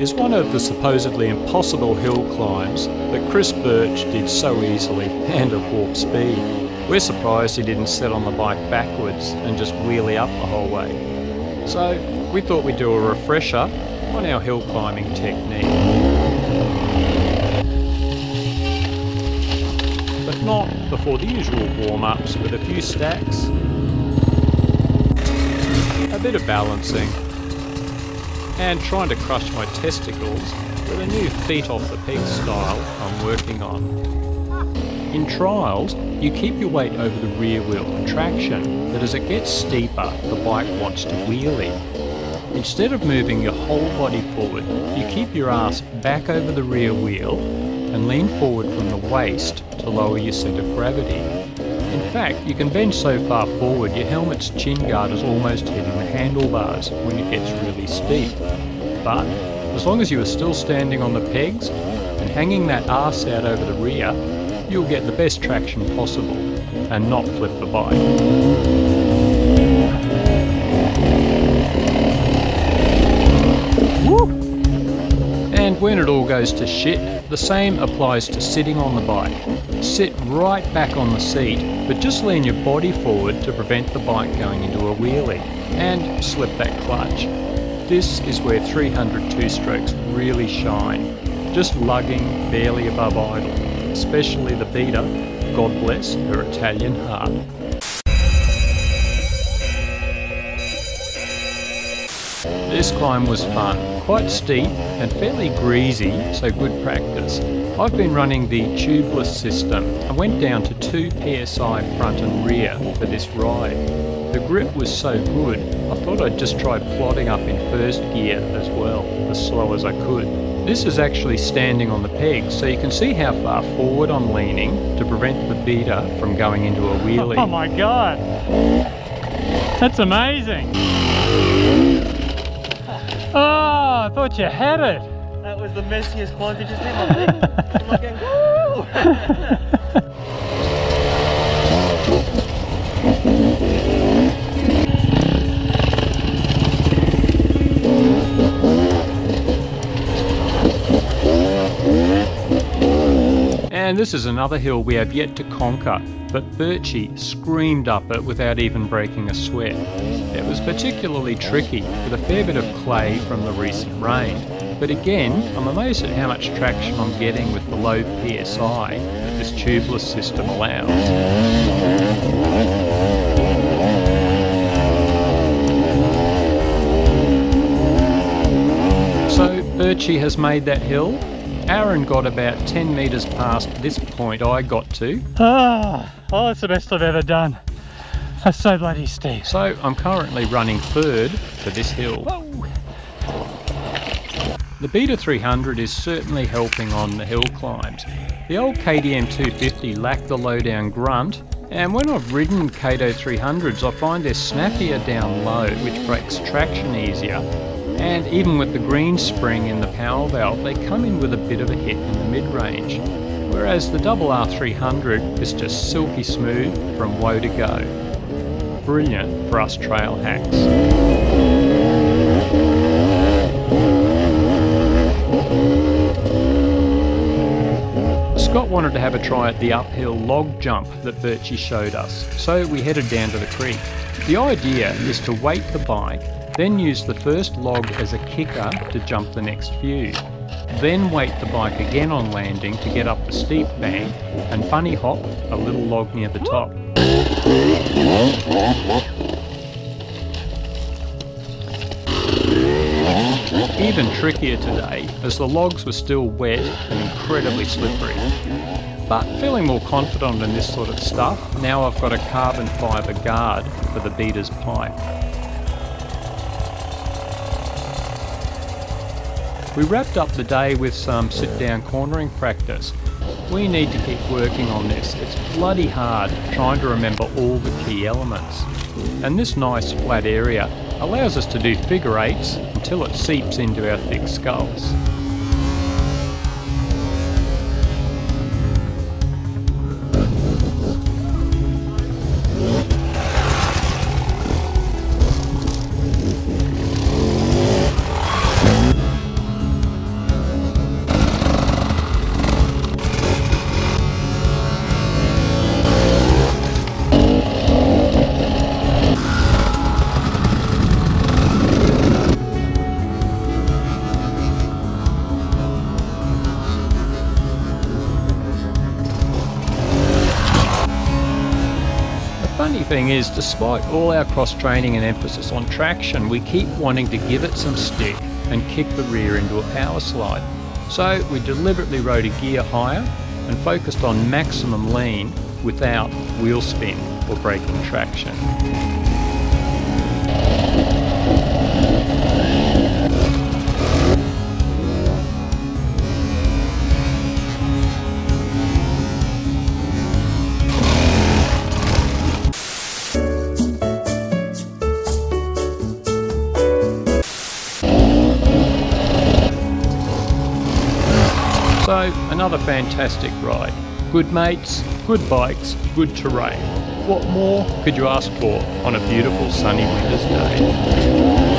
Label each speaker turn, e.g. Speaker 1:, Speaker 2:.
Speaker 1: is one of the supposedly impossible hill climbs that Chris Birch did so easily and at warp speed. We're surprised he didn't sit on the bike backwards and just wheelie up the whole way. So we thought we'd do a refresher on our hill climbing technique. But not before the usual warm-ups with a few stacks, a bit of balancing, and trying to crush my testicles with a new feet off the peg style I'm working on. In trials, you keep your weight over the rear wheel for traction, but as it gets steeper, the bike wants to wheelie. Instead of moving your whole body forward, you keep your ass back over the rear wheel and lean forward from the waist to lower your centre of gravity. In fact, you can bend so far forward your helmet's chin guard is almost hitting the handlebars when it gets really steep. But as long as you are still standing on the pegs and hanging that arse out over the rear, you'll get the best traction possible and not flip the bike. Woo! And when it all goes to shit, the same applies to sitting on the bike. Sit right back on the seat, but just lean your body forward to prevent the bike going into a wheelie, and slip that clutch. This is where 300 two-strokes really shine, just lugging barely above idle, especially the beater, God bless her Italian heart. This climb was fun, quite steep and fairly greasy, so good practice. I've been running the tubeless system and went down to 2 psi front and rear for this ride. The grip was so good, I thought I'd just try plodding up in first gear as well, as slow as I could. This is actually standing on the pegs, so you can see how far forward I'm leaning to prevent the beater from going into a wheelie.
Speaker 2: Oh my god! That's amazing! Oh, I thought you had it!
Speaker 3: That was the messiest climb. Did you see my leg? I'm like going, woo!
Speaker 1: And this is another hill we have yet to conquer, but Birchie screamed up it without even breaking a sweat. It was particularly tricky, with a fair bit of clay from the recent rain, but again, I'm amazed at how much traction I'm getting with the low PSI that this tubeless system allows. So Birchie has made that hill. Aaron got about 10 metres past this point I got to.
Speaker 2: Oh, that's the best I've ever done. That's so bloody steep.
Speaker 1: So I'm currently running third for this hill.
Speaker 2: Whoa.
Speaker 1: The Beta 300 is certainly helping on the hill climbs. The old KTM 250 lacked the low-down grunt, and when I've ridden Kato 300s I find they're snappier down low, which breaks traction easier. And even with the green spring in the power valve, they come in with a bit of a hit in the mid-range. Whereas the RR300 is just silky smooth from woe to go. Brilliant for us trail hacks. Scott wanted to have a try at the uphill log jump that Birchie showed us, so we headed down to the creek. The idea is to weight the bike, then use the first log as a kicker to jump the next few. Then weight the bike again on landing to get up the steep bank and bunny hop a little log near the top. Even trickier today as the logs were still wet and incredibly slippery. But feeling more confident in this sort of stuff, now I've got a carbon fibre guard for the beater's pipe. We wrapped up the day with some sit-down cornering practice. We need to keep working on this. It's bloody hard trying to remember all the key elements. And this nice flat area allows us to do figure eights until it seeps into our thick skulls. Funny thing is, despite all our cross-training and emphasis on traction, we keep wanting to give it some stick and kick the rear into a power slide. So we deliberately rode a gear higher and focused on maximum lean without wheel spin or braking traction. So, another fantastic ride. Good mates, good bikes, good terrain. What more could you ask for on a beautiful sunny winter's day?